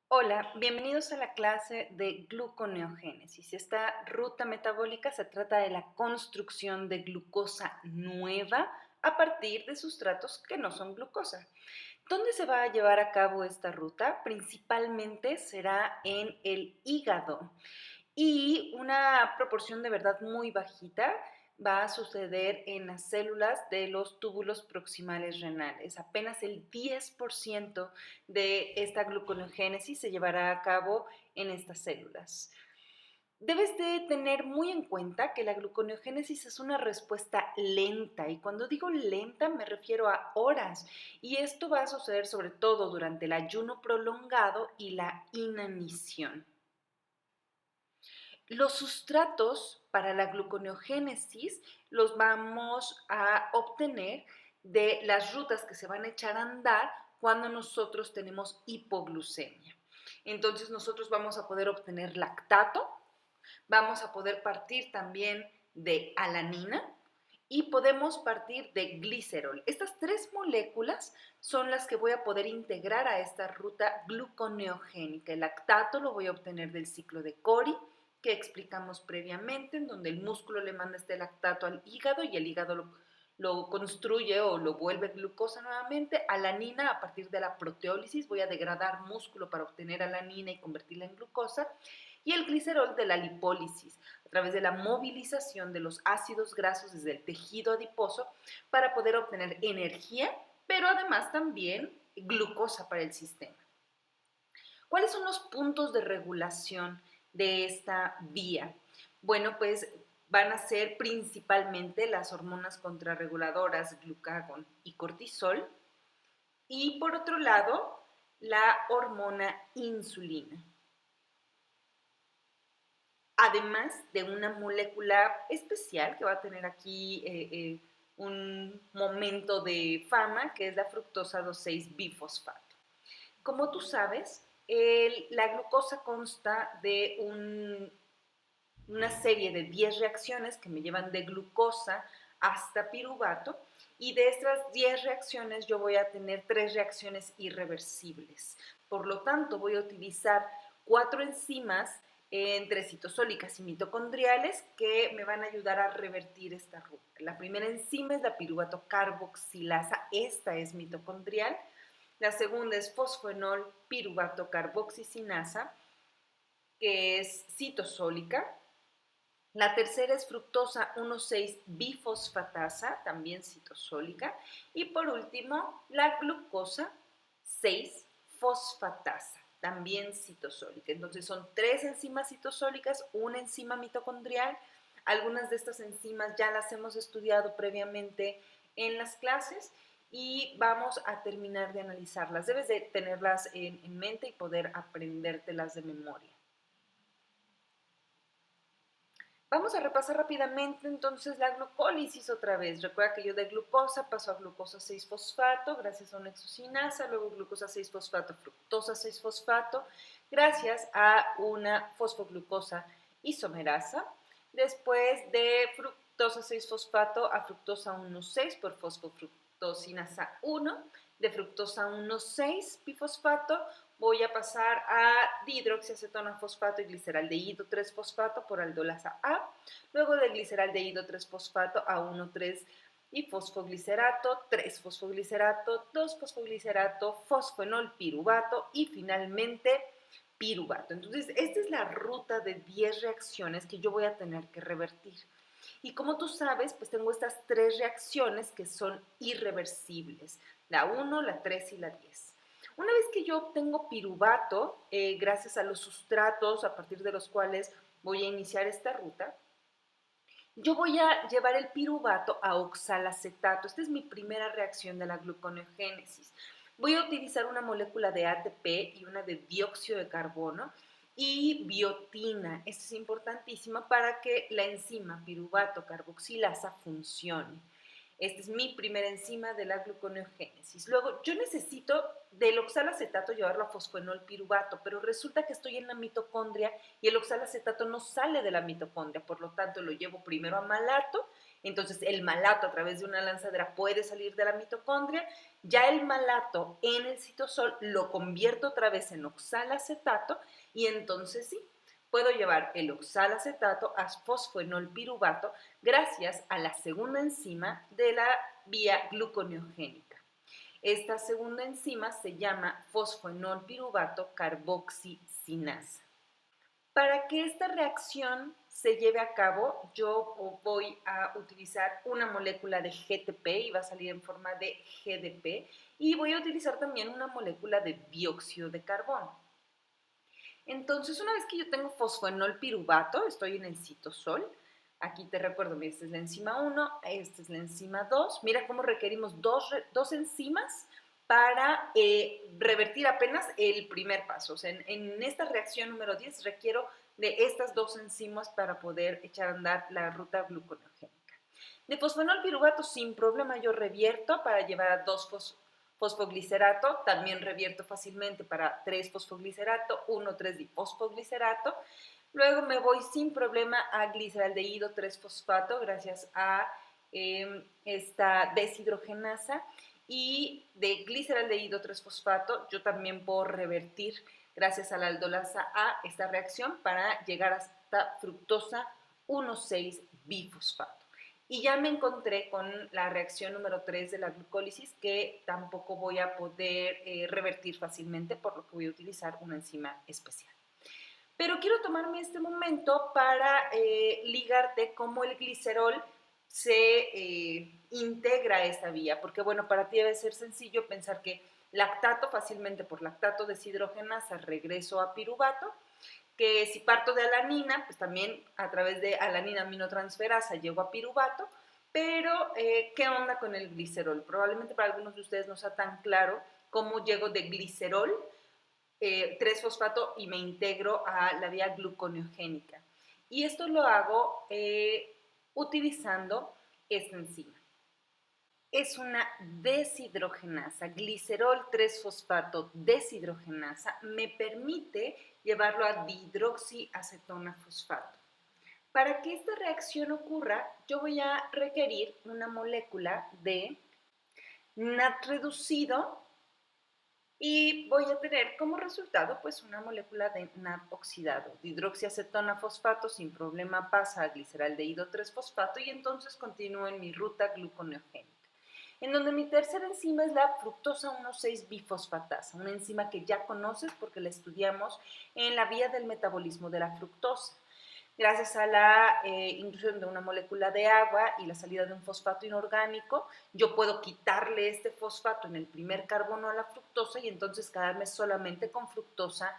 Hola, bienvenidos a la clase de gluconeogénesis. Esta ruta metabólica se trata de la construcción de glucosa nueva a partir de sustratos que no son glucosa. ¿Dónde se va a llevar a cabo esta ruta? Principalmente será en el hígado y una proporción de verdad muy bajita va a suceder en las células de los túbulos proximales renales. Apenas el 10% de esta gluconeogénesis se llevará a cabo en estas células. Debes de tener muy en cuenta que la gluconeogénesis es una respuesta lenta y cuando digo lenta me refiero a horas y esto va a suceder sobre todo durante el ayuno prolongado y la inanición. Los sustratos para la gluconeogénesis los vamos a obtener de las rutas que se van a echar a andar cuando nosotros tenemos hipoglucemia. Entonces nosotros vamos a poder obtener lactato, vamos a poder partir también de alanina y podemos partir de glicerol. Estas tres moléculas son las que voy a poder integrar a esta ruta gluconeogénica. El lactato lo voy a obtener del ciclo de Cori, que explicamos previamente, en donde el músculo le manda este lactato al hígado y el hígado lo construye o lo vuelve glucosa nuevamente. Alanina, a partir de la proteólisis, voy a degradar músculo para obtener alanina y convertirla en glucosa. Y el glicerol de la lipólisis, a través de la movilización de los ácidos grasos desde el tejido adiposo para poder obtener energía, pero además también glucosa para el sistema. ¿Cuáles son los puntos de regulación de esta vía? Bueno, pues van a ser principalmente las hormonas contrarreguladoras, glucagón y cortisol, y por otro lado, la hormona insulina. Además de una molécula especial que va a tener aquí un momento de fama, que es la fructosa 2,6-bifosfato. Como tú sabes, la glucosa consta de una serie de 10 reacciones que me llevan de glucosa hasta piruvato, y de estas 10 reacciones yo voy a tener 3 reacciones irreversibles. Por lo tanto, voy a utilizar 4 enzimas entre citosólicas y mitocondriales que me van a ayudar a revertir esta ruta. La primera enzima es la piruvato carboxilasa, esta es mitocondrial. La segunda es fosfenol piruvato carboxicinasa, que es citosólica. La tercera es fructosa 1,6-bifosfatasa, también citosólica. Y por último, la glucosa 6-fosfatasa, también citosólica. Entonces son 3 enzimas citosólicas, una enzima mitocondrial. Algunas de estas enzimas ya las hemos estudiado previamente en las clases y vamos a terminar de analizarlas. Debes de tenerlas en mente y poder aprendértelas de memoria. Vamos a repasar rápidamente entonces la glucólisis otra vez. Recuerda que yo de glucosa paso a glucosa 6-fosfato gracias a una exocinasa, luego glucosa 6-fosfato, fructosa 6-fosfato, gracias a una fosfoglucosa isomerasa. Después de fructosa 6-fosfato a fructosa 1,6 por fosfofructosinasa 1, de fructosa 1,6-bifosfato voy a pasar a dihidroxiacetona-fosfato y gliceraldehído 3-fosfato por aldolasa A, luego de gliceraldehído 3-fosfato a 1,3 y fosfoglicerato, 3-fosfoglicerato, 2-fosfoglicerato, fosfenol piruvato y finalmente piruvato. Entonces, esta es la ruta de 10 reacciones que yo voy a tener que revertir. Y como tú sabes, pues tengo estas 3 reacciones que son irreversibles, la 1, la 3 y la 10. Una vez que yo obtengo piruvato, gracias a los sustratos a partir de los cuales voy a iniciar esta ruta, yo voy a llevar el piruvato a oxalacetato. Esta es mi primera reacción de la gluconeogénesis. Voy a utilizar una molécula de ATP y una de dióxido de carbono y biotina. Esta es importantísima para que la enzima piruvato carboxilasa funcione. Esta es mi primera enzima de la gluconeogénesis. Luego, yo necesito del oxalacetato llevarlo a fosfenol piruvato, pero resulta que estoy en la mitocondria y el oxalacetato no sale de la mitocondria, por lo tanto lo llevo primero a malato, entonces el malato a través de una lanzadera puede salir de la mitocondria, ya el malato en el citosol lo convierto otra vez en oxalacetato y entonces sí, puedo llevar el oxalacetato a fosfoenolpiruvato gracias a la segunda enzima de la vía gluconeogénica. Esta segunda enzima se llama fosfoenolpiruvato carboxicinasa. Para que esta reacción se lleve a cabo, yo voy a utilizar una molécula de GTP y va a salir en forma de GDP, y voy a utilizar también una molécula de dióxido de carbono. Entonces, una vez que yo tengo fosfoenolpiruvato, estoy en el citosol. Aquí te recuerdo, mira, esta es la enzima 1, esta es la enzima 2. Mira cómo requerimos dos enzimas para revertir apenas el primer paso. O sea, en esta reacción número 10 requiero de estas dos enzimas para poder echar a andar la ruta gluconeogénica. De fosfoenolpiruvato sin problema yo revierto para llevar a 2-fosfoglicerato, también revierto fácilmente para 3-fosfoglicerato, 1,3-difosfoglicerato. Luego me voy sin problema a gliceraldehído 3-fosfato gracias a esta deshidrogenasa, y de gliceraldehído 3-fosfato yo también puedo revertir gracias a la aldolasa A esta reacción para llegar hasta fructosa 1,6-bifosfato. Y ya me encontré con la reacción número 3 de la glucólisis, que tampoco voy a poder revertir fácilmente, por lo que voy a utilizar una enzima especial. Pero quiero tomarme este momento para ligarte cómo el glicerol se integra a esta vía, porque bueno, para ti debe ser sencillo pensar que lactato, fácilmente por lactato deshidrogenasa regreso a piruvato, que si parto de alanina, pues también a través de alanina aminotransferasa llego a piruvato, pero ¿qué onda con el glicerol? Probablemente para algunos de ustedes no sea tan claro cómo llego de glicerol 3-fosfato y me integro a la vía gluconeogénica. Y esto lo hago utilizando esta enzima. Es una deshidrogenasa, glicerol 3-fosfato deshidrogenasa, me permite llevarlo a dihidroxiacetona fosfato. Para que esta reacción ocurra, yo voy a requerir una molécula de NAT reducido y voy a tener como resultado pues una molécula de NAD oxidado. Dihidroxiacetona fosfato sin problema pasa a gliceraldehído 3-fosfato y entonces continúo en mi ruta gluconeogénica, en donde mi tercera enzima es la fructosa 1,6-bifosfatasa, una enzima que ya conoces porque la estudiamos en la vía del metabolismo de la fructosa. Gracias a la inclusión de una molécula de agua y la salida de un fosfato inorgánico, yo puedo quitarle este fosfato en el primer carbono a la fructosa y entonces quedarme solamente con fructosa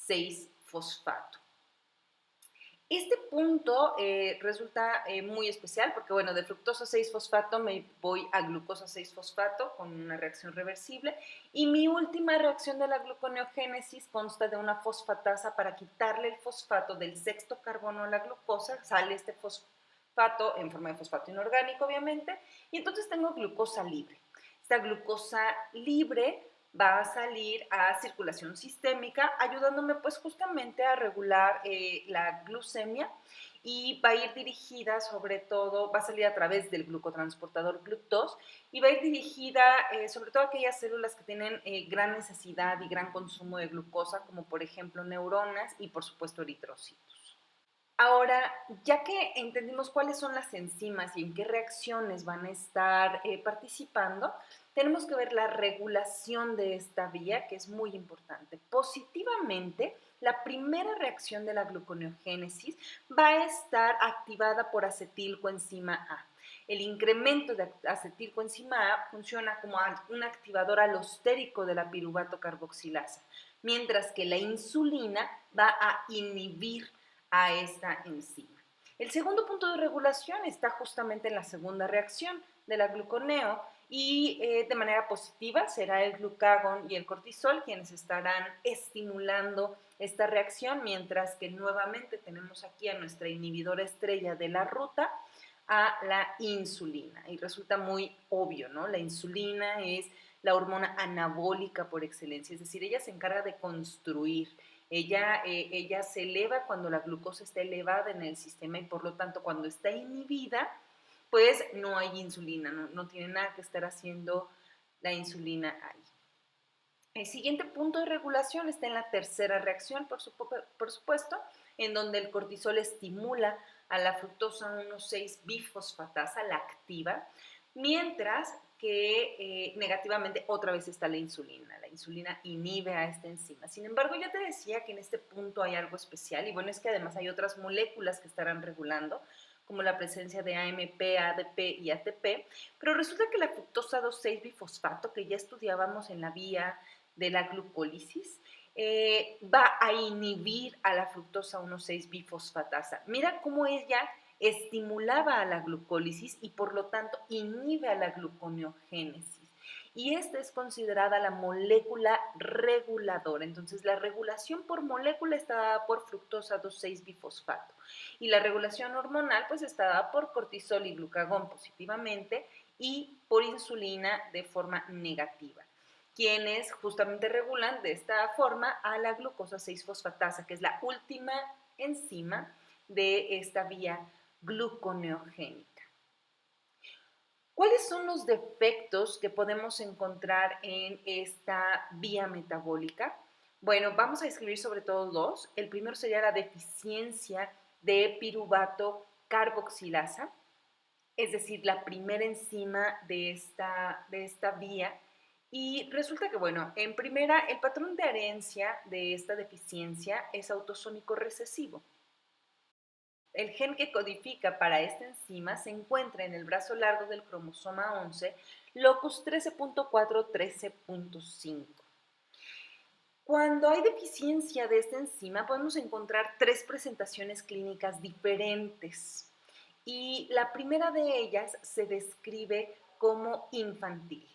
6-fosfato. Este punto resulta muy especial porque, bueno, de fructosa 6-fosfato me voy a glucosa 6-fosfato con una reacción reversible, y mi última reacción de la gluconeogénesis consta de una fosfatasa para quitarle el fosfato del sexto carbono a la glucosa. Sale este fosfato en forma de fosfato inorgánico, obviamente, y entonces tengo glucosa libre. Esta glucosa libre va a salir a circulación sistémica, ayudándome pues justamente a regular la glucemia, y va a ir dirigida sobre todo, va a salir a través del glucotransportador GLUT2 y va a ir dirigida sobre todo a aquellas células que tienen gran necesidad y gran consumo de glucosa, como por ejemplo neuronas y por supuesto eritrocitos. Ahora, ya que entendimos cuáles son las enzimas y en qué reacciones van a estar participando, tenemos que ver la regulación de esta vía, que es muy importante. Positivamente, la primera reacción de la gluconeogénesis va a estar activada por acetilcoenzima A. El incremento de acetilcoenzima A funciona como un activador alostérico de la piruvato carboxilasa, mientras que la insulina va a inhibir a esta enzima. El segundo punto de regulación está justamente en la segunda reacción de la gluconeo, y de manera positiva será el glucagón y el cortisol quienes estarán estimulando esta reacción, mientras que nuevamente tenemos aquí a nuestra inhibidora estrella de la ruta, a la insulina. Y resulta muy obvio, ¿no? La insulina es la hormona anabólica por excelencia, es decir, ella se encarga de construir. Ella se eleva cuando la glucosa está elevada en el sistema, y por lo tanto cuando está inhibida pues no hay insulina, no tiene nada que estar haciendo la insulina ahí. El siguiente punto de regulación está en la tercera reacción, por supuesto, en donde el cortisol estimula a la fructosa 1,6 bifosfatasa, la activa, mientras que negativamente otra vez está la insulina. La insulina inhibe a esta enzima. Sin embargo, yo te decía que en este punto hay algo especial, y bueno, es que además hay otras moléculas que estarán regulando, como la presencia de AMP, ADP y ATP, pero resulta que la fructosa 2,6 bifosfato, que ya estudiábamos en la vía de la glucólisis, va a inhibir a la fructosa 1,6 bifosfatasa. Mira cómo ella estimulaba a la glucólisis y por lo tanto inhibe a la gluconeogénesis. Y esta es considerada la molécula reguladora. Entonces, la regulación por molécula está dada por fructosa 2,6 bifosfato. Y la regulación hormonal, pues, está dada por cortisol y glucagón positivamente y por insulina de forma negativa, quienes justamente regulan de esta forma a la glucosa 6-fosfatasa, que es la última enzima de esta vía gluconeogénica. ¿Cuáles son los defectos que podemos encontrar en esta vía metabólica? Bueno, vamos a describir sobre todo dos. El primero sería la deficiencia de piruvato carboxilasa, es decir, la primera enzima de esta vía. Y resulta que, bueno, en primera, el patrón de herencia de esta deficiencia es autosómico recesivo. El gen que codifica para esta enzima se encuentra en el brazo largo del cromosoma 11, locus 13.4-13.5. Cuando hay deficiencia de esta enzima, podemos encontrar tres presentaciones clínicas diferentes. Y la primera de ellas se describe como infantil.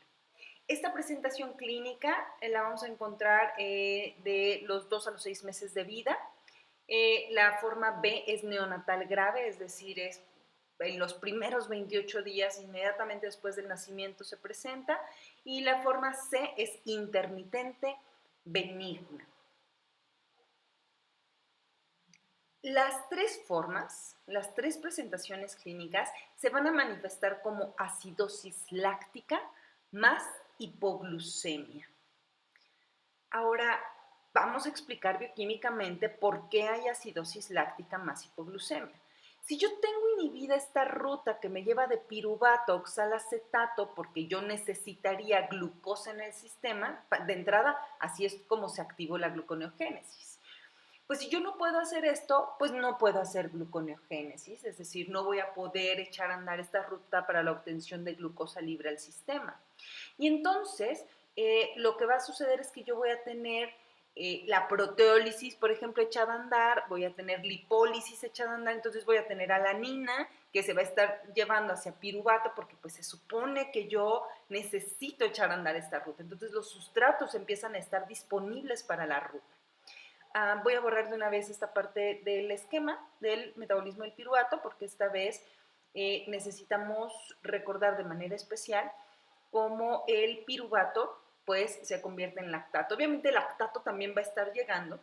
Esta presentación clínica la vamos a encontrar de los 2 a los 6 meses de vida. La forma B es neonatal grave, es decir, es en los primeros 28 días inmediatamente después del nacimiento se presenta. Y la forma C es intermitente benigna. Las tres formas, las tres presentaciones clínicas se van a manifestar como acidosis láctica más hipoglucemia. Ahora, vamos a explicar bioquímicamente por qué hay acidosis láctica más hipoglucemia. Si yo tengo inhibida esta ruta que me lleva de piruvato a oxalacetato porque yo necesitaría glucosa en el sistema, de entrada, así es como se activó la gluconeogénesis. Pues si yo no puedo hacer esto, pues no puedo hacer gluconeogénesis, es decir, no voy a poder echar a andar esta ruta para la obtención de glucosa libre al sistema. Y entonces, lo que va a suceder es que yo voy a tener la proteólisis, por ejemplo, echada a andar, voy a tener lipólisis echada a andar, entonces voy a tener alanina que se va a estar llevando hacia piruvato porque pues se supone que yo necesito echar a andar esta ruta. Entonces los sustratos empiezan a estar disponibles para la ruta. Voy a borrar de una vez esta parte del esquema del metabolismo del piruvato porque esta vez necesitamos recordar de manera especial cómo el piruvato pues se convierte en lactato. Obviamente el lactato también va a estar llegando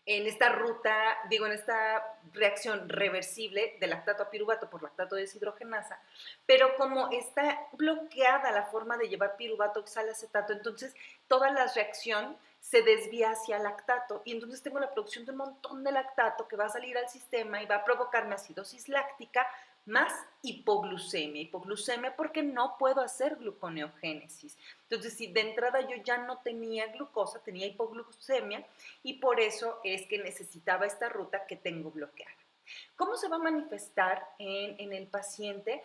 en esta ruta, en esta reacción reversible de lactato a piruvato por lactato deshidrogenasa, pero como está bloqueada la forma de llevar piruvato a oxalacetato, entonces toda la reacción se desvía hacia lactato y entonces tengo la producción de un montón de lactato que va a salir al sistema y va a provocarme acidosis láctica más hipoglucemia porque no puedo hacer gluconeogénesis. Entonces, si de entrada yo ya no tenía glucosa, tenía hipoglucemia y por eso es que necesitaba esta ruta que tengo bloqueada. ¿Cómo se va a manifestar en el paciente?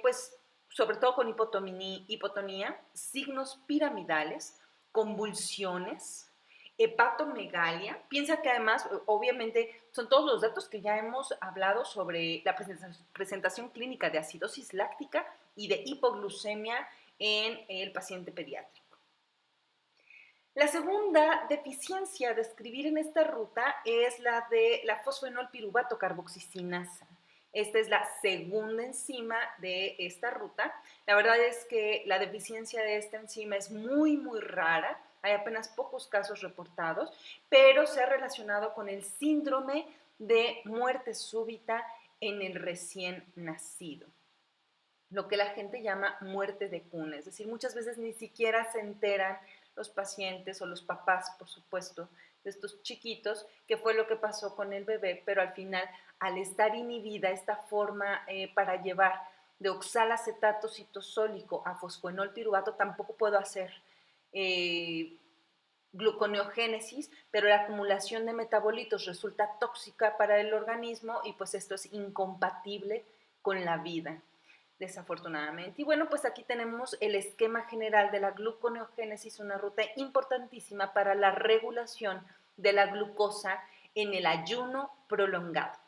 Pues sobre todo con hipotonía, signos piramidales, convulsiones, hepatomegalia. Piensa que además, obviamente, son todos los datos que ya hemos hablado sobre la presentación clínica de acidosis láctica y de hipoglucemia en el paciente pediátrico. La segunda deficiencia a describir en esta ruta es la de la fosfenolpiruvato carboxicinasa. Esta es la segunda enzima de esta ruta. La verdad es que la deficiencia de esta enzima es muy, muy rara. Hay apenas pocos casos reportados, pero se ha relacionado con el síndrome de muerte súbita en el recién nacido. lo que la gente llama muerte de cuna. Es decir, muchas veces ni siquiera se enteran los pacientes o los papás, por supuesto, de estos chiquitos, qué fue lo que pasó con el bebé, pero al final, al estar inhibida esta forma para llevar de oxalacetato citosólico a fosfoenol piruvato, tampoco puedo hacer eh, gluconeogénesis, pero la acumulación de metabolitos resulta tóxica para el organismo y pues esto es incompatible con la vida, desafortunadamente. Y bueno, pues aquí tenemos el esquema general de la gluconeogénesis, una ruta importantísima para la regulación de la glucosa en el ayuno prolongado.